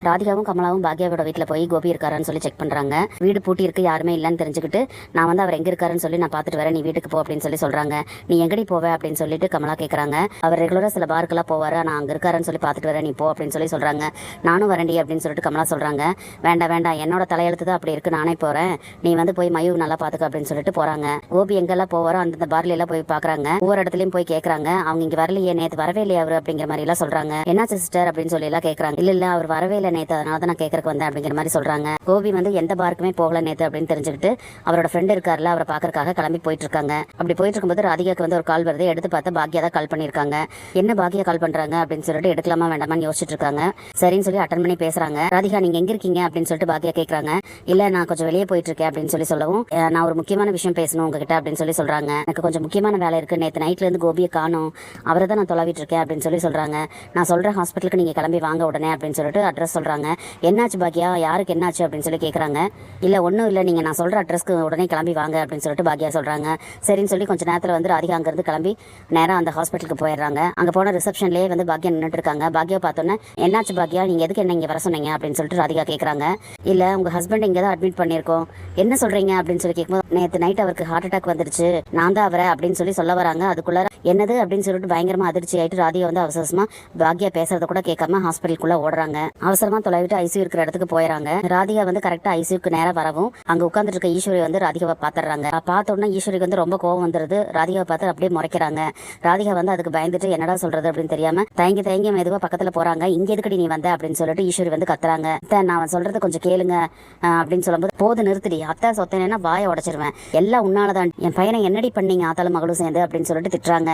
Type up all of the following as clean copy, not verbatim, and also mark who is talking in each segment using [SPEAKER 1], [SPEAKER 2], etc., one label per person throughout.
[SPEAKER 1] ராதிகாவும் கமலாவும் பாக்யாவோட வீட்டில் போய் கோபி இருக்காரான்னு சொல்லி செக் பண்ணுறாங்க. வீடு பூட்டி இருக்கு, யாருமே இல்லைன்னு தெரிஞ்சுக்கிட்டு நான் வந்து அவர் எங்கே இருக்காருன்னு சொல்லி நான் பார்த்துட்டு வரேன், நீ வீட்டுக்கு போ அப்படின்னு சொல்லி சொல்கிறாங்க. நீ எங்கடி போவே அப்படின்னு சொல்லிட்டு கமலா கேட்குறாங்க. அவர் ரெகுலராக சில பார்க்கெல்லாம் போவார், நான் அங்கே இருக்காருன்னு சொல்லி பார்த்துட்டு வரேன், நீ போ அப்படின்னு சொல்லி சொல்கிறாங்க. நானும் வரேன்டி அப்படின்னு சொல்லிட்டு கமலா சொல்கிறாங்க. வேண்டாம் வேண்டாம், என்னோட தலையெழுத்து தான் அப்படி இருக்குது, நானே போகிறேன், நீ வந்து போய் மயூ நல்லா பார்த்துக்க அப்படின்னு சொல்லிட்டு போகிறாங்க. கோபி எங்கெல்லாம் போவாரோ அந்த பார்ல எல்லாம் போய் பார்க்குறாங்க. ஒவ்வொரு இடத்துலையும் போய் கேட்குறாங்க. அவங்க இங்கே வரலையே, நேற்று வரவே இல்லையா அவர் அப்படிங்கிற மாதிரி எல்லாம் சொல்கிறாங்க. என்னாச்சு சிஸ்டர் அப்படின்னு சொல்லி எல்லாம் கேட்குறாங்க. இல்லை அவர் வரவே இல்லை நேற்று, அதனால தான் நான் கேட்கறக்கு வந்தேன் அப்படிங்கிற மாதிரி சொல்றாங்க. கோபி வந்து எந்த பார்க்குமே போகல நேற்று அப்படின்னு தெரிஞ்சுக்கிட்டு அவரோட ஃப்ரெண்ட் இருக்காருல, அவரை பார்க்கறக்காக கிளம்பி போயிட்டு இருக்காங்க. அப்படி போயிட்டு இருக்கும்போது ராதிகாக்கு வந்து ஒரு கால் வருது. எடுத்து பார்த்தா பாக்யா தான் கால் பண்ணியிருக்காங்க. என்ன பாக்யா கால் பண்றாங்க அப்படின்னு சொல்லிட்டு எடுக்கலாமா வேண்டாமான்னு யோசிச்சுட்டு இருக்காங்க. சரின்னு சொல்லி அட்டன் பண்ணி பேசுறாங்க. ராதிகா நீங்க எங்க இருக்கீங்க அப்படின்னு சொல்லிட்டு பாக்யா கேட்கறாங்க. இல்ல நான் கொஞ்சம் வெளியே போயிட்டு இருக்கேன் அப்படின்னு சொல்லி சொல்லவும், நான் ஒரு முக்கியமான விஷயம் பேசணும் உங்ககிட்ட அப்படின்னு சொல்லி சொல்றாங்க. எனக்கு கொஞ்சம் முக்கியமான வேலை இருக்கு, நேற்று நைட்ல இருந்து கோபியை காணும், அவரை தான் நான் தொலைவிட்டு இருக்கேன் அப்படின்னு சொல்லி சொல்றாங்க. நான் சொல்ற ஹாஸ்பிட்டலுக்கு நீங்க கிளம்பி வாங்க உடனே அப்படின்னு சொல்லிட்டு அட்ரஸ் சொல்றாங்க. என்னாச்சு பாக்யா, யாருக்கு என்னாச்சு அப்படின்னு சொல்லி கேட்குறாங்க. இல்லை ஒன்றும் இல்லை, நீங்கள் நான் சொல்கிற அட்ரஸ்க்கு உடனே கிளம்பி வாங்க அப்படின்னு சொல்லிட்டு பாக்யா சொல்கிறாங்க. சரின்னு சொல்லி கொஞ்சம் நேரத்தில் வந்து ராதிகா அங்கேருந்து கிளம்பி நேராக அந்த ஹாஸ்பிட்டலுக்கு போயிடுறாங்க. அங்கே போன ரிசப்ஷன்லேயே வந்து பாக்யா நின்றுட்டு இருக்காங்க. பாக்யா பார்த்தோன்னே என்னாச்சு பாக்யா, நீங்கள் எதுக்கு என்ன இங்கே வர சொன்னீங்க அப்படின்னு சொல்லிட்டு ராதிகா கேட்குறாங்க. இல்லை உங்கள் ஹஸ்பண்ட் இங்கே தான் அட்மிட் பண்ணியிருக்கோம், என்ன சொல்கிறீங்க அப்படின்னு சொல்லி கேட்கும்போது, நேற்று நைட் அவருக்கு ஹார்ட் அட்டாக் வந்துருச்சு, நான் தான் அவரை அப்படின்னு சொல்லி சொல்ல வராங்க. அதுக்குள்ள என்னது அப்படின்னு சொல்லிட்டு பயங்கரமாக அதிர்ச்சி ஆகிட்டு ராதிகா வந்து அவசரமாக பாக்யா பேசுறத கூட கேட்காம ஹாஸ்பிட்டலுக்குள்ளே ஓடுறாங்க. அவசரமாக தொலைவிட்டு ஐசியூ இருக்கிற இடத்துக்கு போயிடறாங்க. ராதிகா வந்து கரெக்டா ஐசியூக்கு நேரம் வரவும் அங்க உட்கார்ந்துட்டு இருக்க ஈஸ்வரி வந்து ராதிகாவை பாத்துறாங்க. பார்த்த உடனே ஈஸ்வரிக்கு வந்து ரொம்ப கோவம் வந்துருது. ராதிகாவை பார்த்து அப்படியே முறைக்கிறாங்க. ராதிகா வந்து அதுக்கு பயந்துட்டு என்னடா சொல்றது அப்படின்னு தெரியாம தயங்கி மெதுவா பக்கத்துல போறாங்க. இங்க எதுக்கடி நீ வந்த அப்படின்னு சொல்லிட்டு ஈஸ்வரி வந்து கத்துறாங்க. நான் சொல்றது கொஞ்சம் கேளுங்க அப்படின்னு சொல்லும்போது, போது நிறுத்திடி, அத்தை சொத்தேன்னா வாயை உடைச்சிருவேன், எல்லாம் உன்னாலதான், என் பையனை என்னடி பண்ணீங்க ஆத்தாலும் மகளும் சேர்ந்து அப்படின்னு சொல்லிட்டு திட்டுறாங்க.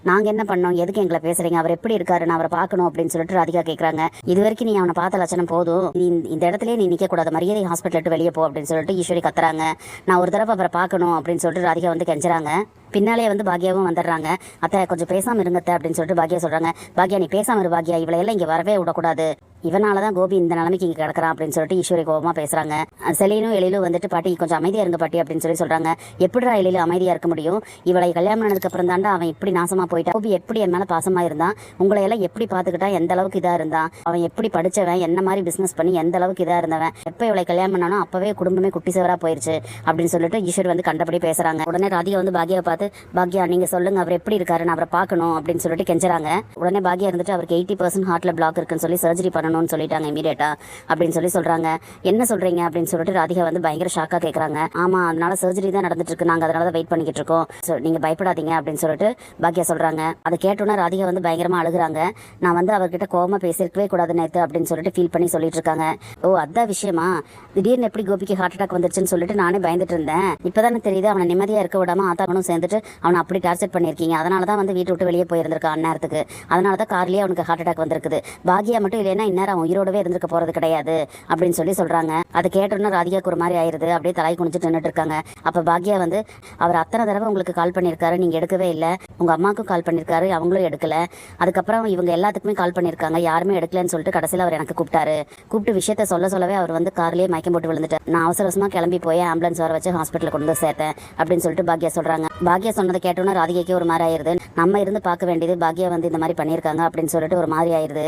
[SPEAKER 1] நாங்க என்ன பண்ணோம், எதுக்கு எங்களை பேசுறீங்க, அவர் எப்படி இருக்காரு, நான் அவரை பார்க்கணும் அப்படின்னு சொல்லிட்டு ராதிகா கேட்கறாங்க. இது வரைக்கும் நீ அவனை பார்த்த லட்சணம் போதும், இந்த இடத்துல நீ நிக்க கூடாது, மரியாதை ஹாஸ்பிட்டல் விட்டு வெளியே போ அப்படின்னு சொல்லிட்டு ஈஸ்வரி கத்துறாங்க. நான் ஒரு தடவை அவரை பார்க்கணும் அப்படின்னு சொல்லிட்டு ராதிகா வந்து கெஞ்சுறாங்க. பின்னாலே வந்து பாக்யாவும் வந்துடுறாங்க. அத்தை கொஞ்சம் பேசாம இருங்கத்த அப்படின்னு சொல்லிட்டு பாக்யா சொல்றாங்க. பாக்யா நீ பேசாம இரு பாக்யா, இவளை எல்லாம் இங்க வரவே விடக்கூடாது, இவனாலதான் கோபி இந்த நிலைமைக்கு இங்க கிடக்குறான் அப்படின்னு சொல்லிட்டு ஈஸ்வரி கோபமா பேசுறாங்க. செலினும் எழிலும் வந்துட்டு பாட்டி கொஞ்சம் அமைதியா இருங்க பாட்டி அப்படின்னு சொல்லி சொல்றாங்க. எப்படிடா எழில அமைதியா இருக்க முடியும், இவளை கல்யாணம் பண்ணதுக்கு அப்புறம் தாண்டா அவன் இப்படி நாசமா போயிட்டான், கோபி எப்படி என் மேல பாசமா இருந்தான், உங்களை எல்லாம் எப்படி பாத்துக்கிட்டா, எந்த அளவுக்கு இதா இருந்தான், அவன் எப்படி படிச்சவன், என்ன மாதிரி பிசினஸ் பண்ணி எந்த அளவுக்கு இதா இருந்தவன், எப்ப இவளை கல்யாணம் பண்ணானோ அப்பவே குடும்பமே குட்டி சேவரா போயிருச்சு அப்படின்னு சொல்லிட்டு ஈஸ்வரி வந்து கண்டபடி பேசுறாங்க. உடனே ராதிகா வந்து பாக்யாவை பார்த்து, பாக்யா நீங்க சொல்லுங்க அவர் எப்படி இருக்காரு, நான் அவரை பார்க்கணும் அப்படின்னு சொல்லிட்டு கெஞ்சுறாங்க. உடனே பாக்யா இருந்துட்டு அவருக்கு 80% ஹார்ட்ல பிளாக் இருக்குன்னு சொல்லி சர்ஜரி பண்ணணும்னு சொல்லிட்டாங்க இமீடியட்டா அப்படின்னு சொல்லி சொல்றாங்க. என்ன சொல்றீங்க அப்படின்னு சொல்லிட்டு ராதிகா வந்து பயங்கர ஷாக்கா கேட்கறாங்க. ஆமா அதனால சர்ஜரி தான் நடந்துட்டு இருக்கு, நாங்க அதனால தான் வெயிட் பண்ணிக்கிட்டு இருக்கோம், நீங்க பயப்படாதீங்க அப்படின்னு சொல்லிட்டு பாக்யா சொல்றாங்க. அதை கேட்டோன்னா ராதிகா வந்து பயங்கரமா அழுகுறாங்க. நான் வந்து அவர்கிட்ட கோவமா பேசிருக்கவே கூடாது நேத்து அப்படின்னு சொல்லிட்டு ஃபீல் பண்ணி சொல்லிட்டு இருக்காங்க. ஓ அதான் விஷயமா, திடீர்னு எப்படி கோபிக்கு ஹார்ட் அட்டாக் வந்துருச்சுன்னு சொல்லிட்டு நானே பயந்துட்டு இருந்தேன், இப்பதானே தெரியுது அவனை நிம்மதியா இருக்க விடாம ஆத்தாக்கணும் சேர்ந்துட்டு அவனை அப்படி டார்ச்சர் பண்ணியிருக்கீங்க, அதனால தான் வந்து வீட்டை விட்டு வெளியே போயிருந்திருக்கான் அந்நேரத்துக்கு, அதனால தான் கார்லேயே அவனுக்கு ஹார்ட் அட்டாக் வந்திருக்குது, பாக்யா மட்டும் இல்லைன்னா இந்நேரம் அவன் உயிரோடவே இருந்திருக்க போறது கிடையாது அப்படின்னு சொல்லி சொல்றாங்க. அதை கேட்டோன்னா ராதிகாக்கு ஒரு மாதிரி ஆயிருது. அப்படியே தலை குனிஞ்சிட்டு நின்றுட்டு இருக்காங்க. அப்ப பாக்யா வந்து, அவர் அத்தனை தடவை உங்களுக்கு கால் பண்ணியிருக்காரு, நீங்க எடுக்கவே இல்லை, உங்க அம்மாவுக்கும் கால் பண்ணியிருக்காரு, அவங்களும் எடுக்கல, அதுக்கப்புறம் இவங்க எல்லாத்துக்குமே கால் பண்ணியிருக்காங்க, யாருமே எடுக்கலன்னு சொல்லிட்டு கடைசியில் அவர் எனக்கு கூப்பிட்டு விஷயத்த சொல்லவே அவர் வந்து கார்லேயே மயக்கம் போட்டு விழுந்துட்டார். நான் அவசரமா கிளம்பி போய் ஆம்புலன்ஸ் வர வச்சு ஹாஸ்பிட்டலுக்கு கொண்டு வந்து சேர்த்தேன் அப்படின்னு சொல்லிட்டு பாக்யா சொல்றாங்க. பாக்யா சொன்னதை கேட்டோன்னா ராதிகாக்கே ஒரு மாதிரி ஆயிருது. நம்ம இருந்து பார்க்க வேண்டியது, பாக்யா வந்து இந்த மாதிரி பண்ணியிருக்காங்க அப்படின்னு சொல்லிட்டு ஒரு மாதிரி ஆயிருது.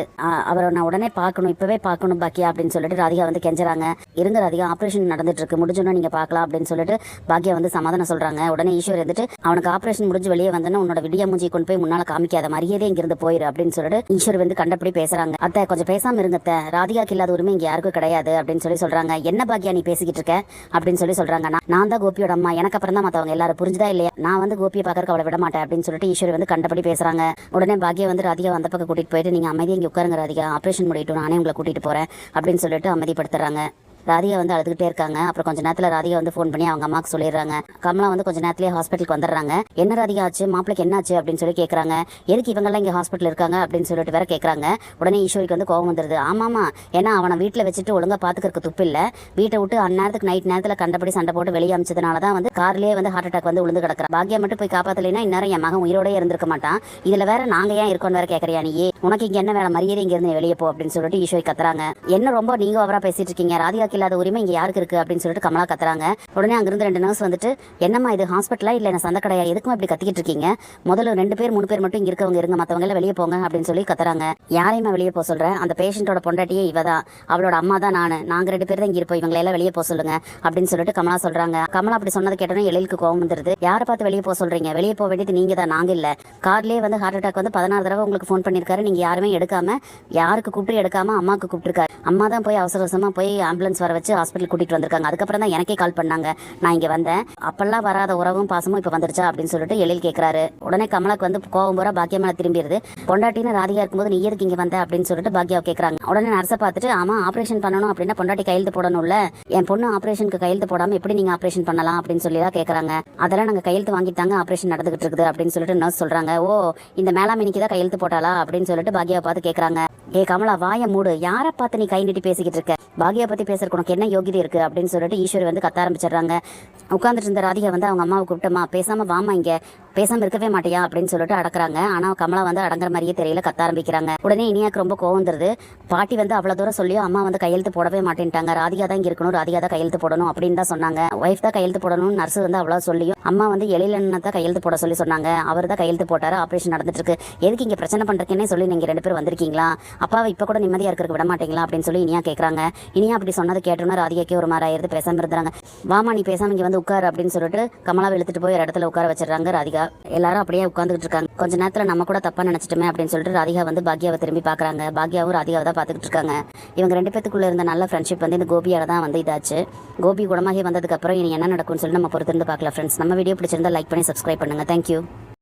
[SPEAKER 1] அவரை நான் உடனே பார்க்கணும், இப்பவே பார்க்கணும் பாக்யா அப்படின்னு சொல்லிட்டு ராதிகா வந்து கெஞ்சறாங்க. இருங்க ராதிகா, ஆப்ரேஷன் நடந்துட்டு இருக்கு, முடிஞ்சோன்னா நீங்க பார்க்கலாம் அப்படின்னு சொல்லிட்டு பாக்யா வந்து சமாதானம் சொல்றாங்க. உடனே ஈஸ்வர் வந்துட்டு, அவனுக்கு ஆப்ரேஷன் முடிஞ்சு வெளியே வந்தோன்னா உன்னோட விடிய மூஞ்சி கொண்டு போய் முன்னால காமிக்காத, மரியாதை இங்கிருந்து போயிரு அப்படின்னு சொல்லிட்டு ஈஸ்வர் வந்து கண்டபடி பேசுறாங்க. அத்தை கொஞ்சம் பேசாம இருங்கத்த, ராதிகாக்கு இல்லாத உரிமை இங்க யாருக்கும் கிடையாது அப்படின்னு சொல்லி சொல்றாங்க. என்ன பாக்யா நீ பேசிக்கிட்டு இருக்க அப்படின்னு சொல்லி சொல்றாங்க. நான் தான் கோபியோட அம்மா, எனக்கு அப்புறம் தான் மத்தவங்க எல்லாரும், புரிஞ்சுதா இல்லையா, நான் வந்து கோபியை பார்க்கறக்கு அவளை விட மாட்டேன் அப்படின்னு சொல்லிட்டு ஈஸ்வரி வந்து கண்டபடி பேசுறாங்க. உடனே பாக்யா வந்து ராதிகா அந்த பக்கம் கூட்டிட்டு போயிட்டு, நீங்க அமைதியா இங்க உட்காருங்க ராதிகா, ஆப்ரேஷன் முடியட்டும், நானே உங்களை கூட்டிட்டு போறேன் அப்படின்னு சொல்லிட்டு அமைதிப்படுத்துறாங்க. ராதிகா வந்து அழுதுகிட்டே இருக்காங்க. அப்புறம் கொஞ்ச நேரத்தில் ராதிகா வந்து ஃபோன் பண்ணி அவங்க அம்மாவுக்கு சொல்லிடுறாங்க. கமலா வந்து கொஞ்ச நேரத்திலேயே ஹாஸ்பிட்டலுக்கு வந்துடுறாங்க. என்ன ராதிகா ஆச்சு, மாப்பிளைக்கு என்ன ஆச்சு அப்படின்னு சொல்லி கேட்குறாங்க. எதுக்கு இவங்கெல்லாம் இங்கே ஹாஸ்பிட்டல் இருக்காங்க அப்படின்னு சொல்லிட்டு வேற கேட்குறாங்க. உடனே ஈஸ்வரிக்கு வந்து கோவம் வந்துடுது. ஆமாமா, ஏன்னா அவனை வீட்டில் வச்சுட்டு ஒழுங்காக பார்த்துக்கிறதுக்கு துப்பு இல்லை, வீட்டை விட்டு அந்நேரத்துக்கு நைட் நேரத்தில் கண்டபடி சண்டை போட்டு வெளியே அமைச்சதுனால தான் வந்து கார்லேயே வந்து ஹார்ட் அட்டாக் வந்து விழுந்து கிடக்குறான். பாக்யா மட்டும் போய் காப்பாற்றலைன்னா இந்நேரம் என் மகன் உயிரோடய இருந்திருக்க மாட்டான். இதில் வேற நாங்கள் ஏன் இருக்கோன்னு வேற கேட்குறியா நீ, உனக்கு இங்கே என்ன வேலை, மரியாதை இங்கே இருந்து வெளியே போ அப்படின்னு சொல்லிட்டு ஈஸ்வரி கத்துறாங்க. என்ன ரொம்ப நீங்க அவரா பேசிட்டு இருக்கீங்க, ராதிகா அம்மாவுக்கு இல்லாத உரிமை இங்கே யாருக்கு இருக்குது அப்படின்னு சொல்லிட்டு கமலா கத்துறாங்க. உடனே அங்கிருந்து 2 நர்ஸ் வந்துட்டு, என்னம்மா இது ஹாஸ்பிட்டலா இல்லை என்ன சந்த கடையா, எதுக்கும் இப்படி கத்திக்கிட்டு இருக்கீங்க, முதல்ல 2 பேர் 3 பேர் மட்டும் இங்கே இருக்கவங்க இருங்க, மற்றவங்க எல்லாம் வெளியே போங்க அப்படின்னு சொல்லி கத்துறாங்க. யாரையுமே வெளியே போக சொல்கிறேன், அந்த பேஷண்ட்டோட பொண்டாட்டியே இவ தான், அவளோட அம்மா தான் நாங்கள் 2 பேர் தான் இங்கே இருப்போம், இவங்களை எல்லாம் வெளியே போக சொல்லுங்க அப்படின்னு சொல்லிட்டு கமலா சொல்கிறாங்க. கமலா அப்படி சொன்னதை கேட்டோன்னே எழிலுக்கு கோவம் வந்துருது. யாரை பார்த்து வெளியே போக சொல்கிறீங்க, வெளியே போக வேண்டியது நீங்கள் தான், நாங்கள் இல்லை. கார்லேயே வந்து ஹார்ட் அட்டாக் வந்து 16 தடவை உங்களுக்கு ஃபோன் பண்ணியிருக்காரு, நீங்கள் யாருமே எடுக்காம, யாருக்கு கூப்பிட்டு எடுக்காம அம்மாவுக்கு கூப்பிட்டுருக்காரு. அம்மா தான் போய் அவசரமாக போய் ஆம்புலன்ஸ் வர வச்சு ஹாஸ்பிட்டல் கூட்டிகிட்டு வந்திருக்காங்க. அதுக்கப்புறம் தான் எனக்கே கால் பண்ணாங்க, நான் இங்கே வந்தேன். அப்பெல்லாம் வராத உறவும் பாசமும் இப்போ வந்துருச்சா அப்படின்னு சொல்லிட்டு எழில் கேட்குறாரு. உடனே கமலாக்கு வந்து கோவம் பூரா பாக்கியா மேலே திரும்பிடுது. பொண்டாட்டின்னு ராதிகா இருக்கும்போது நீ எதுக்கு இங்கே வந்த அப்படின்னு சொல்லிட்டு பாக்கியாவை கேட்குறாங்க. உடனே நர்ஸை பார்த்துட்டு, ஆமா ஆப்ரேஷன் பண்ணணும் அப்படின்னா பொண்டாட்டி கையெழுத்து போடணும்ல, என் பொண்ணு ஆப்ரேஷனுக்கு கையெழுத்து போடாமல் எப்படி நீங்கள் ஆப்ரேஷன் பண்ணலாம் அப்படின்னு சொல்லி தான் கேட்குறாங்க. அதெல்லாம் நாங்கள் கையெழுத்து வாங்கிட்டாங்க, ஆப்ரேஷன் நடந்துகிட்டு இருக்குது அப்படின்னு சொல்லிட்டு நர்ஸ் சொல்கிறாங்க. ஓ, இந்த மேலாமினிக்கு தான் கையெழுத்து போட்டாளா அப்படின்னு சொல்லிட்டு பாக்கியாவை பார்த்து கேட்குறாங்க. ஏ கமலா, வாய மூடு, யாரை பார்த்து நீ கை நீட்டி பேசிக்கிட்டு இருக்க, பாகியா பற்றி பேசுறதுக்கு உனக்கு என்ன யோகிதை இருக்கு அப்படின்னு சொல்லிட்டு ஈஸ்வரி வந்து கத்த ஆரம்பிச்சிடுறாங்க. உட்காந்துட்டு இருந்த ராதிகா வந்து அவங்க அம்மாவை கூப்பிட்டமா, பேசாம வாமா இங்கே, பேசாம இருக்கவே மாட்டியா அப்படின்னு சொல்லிட்டு அடக்குறாங்க. ஆனால் கமலா வந்து அடங்குற மாதிரியே தெரியல, கத்த ஆரம்பிக்கிறாங்க. உடனே இனியாக்கு ரொம்ப கோவம் வந்துருது. பாட்டி வந்து அவ்வளோ தூரம் சொல்லியும் அம்மா வந்து கையெழுத்து போடவே மாட்டேன்ட்டாங்க, ராதிகா தான் இங்கே இருக்கணும், ராதிகா தான் கையெழுத்து போடணும் அப்படின்னு தான் சொன்னாங்க. ஒய்ஃப் தான் கையெழுத்து போடணும், நர்ஸ் வந்து அவ்வளோ சொல்லியும் அம்மா வந்து எழிலன்னு தான் கையெழுத்து போட சொல்லி சொன்னாங்க. அவர் தான் கையெழுத்து போட்டாரு, ஆப்ரேஷன் நடந்துட்டு இருக்கு, எதுக்கு இங்கே பிரச்சனை பண்ணுறதுன்னே சொல்லி நீங்கள் 2 பேர் வந்திருக்கீங்களா, அப்பாவை இப்போ கூட நிம்மதியாக இருக்கிறதுக்கு விட மாட்டீங்களா அப்படின்னு சொல்லி இனியா கேட்குறாங்க. இனியா அப்படி சொன்னது கேட்டோன்னா ராதிகாக்கே ஒரு மாதிரி ஆயிடுது, பேசாமல் இருந்தாங்க. வாமா நீ பேசாம இங்கே வந்து உட்காரு அப்படின்னு சொல்லிட்டு கமலாவை இழுத்துட்டு போய் ஒரு இடத்துல உட்கார வச்சிடறாங்க ராதிகா. எல்லாரும் அப்படியே உட்காந்துக்கிட்டு இருக்காங்க. கொஞ்ச நேரத்தில் நம்ம கூட தப்பா நினைச்சிட்டோமே அப்படின்னு சொல்லிட்டு ராதிகா வந்து பாக்யாவை திரும்பி பார்க்குறாங்க. பாக்யாவும் ராதிகாவை தான் பார்த்துக்கிட்டு இருக்காங்க. இவங்க 2 பேத்துக்குள்ள இருந்த நல்ல ஃப்ரெண்ட்ஷிப் வந்து இந்த கோபியால தான் வந்து இதாச்சு. கோபி குணமாகி வந்ததுக்கப்புறம் இனி என்ன நடக்கும்னு சொல்லி நம்ம பொறுத்திருந்து பார்க்கலாம் ஃப்ரெண்ட்ஸ். நம்ம வீடியோ பிடிச்சிருந்தா லைக் பண்ணி சப்ஸ்கிரைப் பண்ணுங்க. தேங்க்யூ.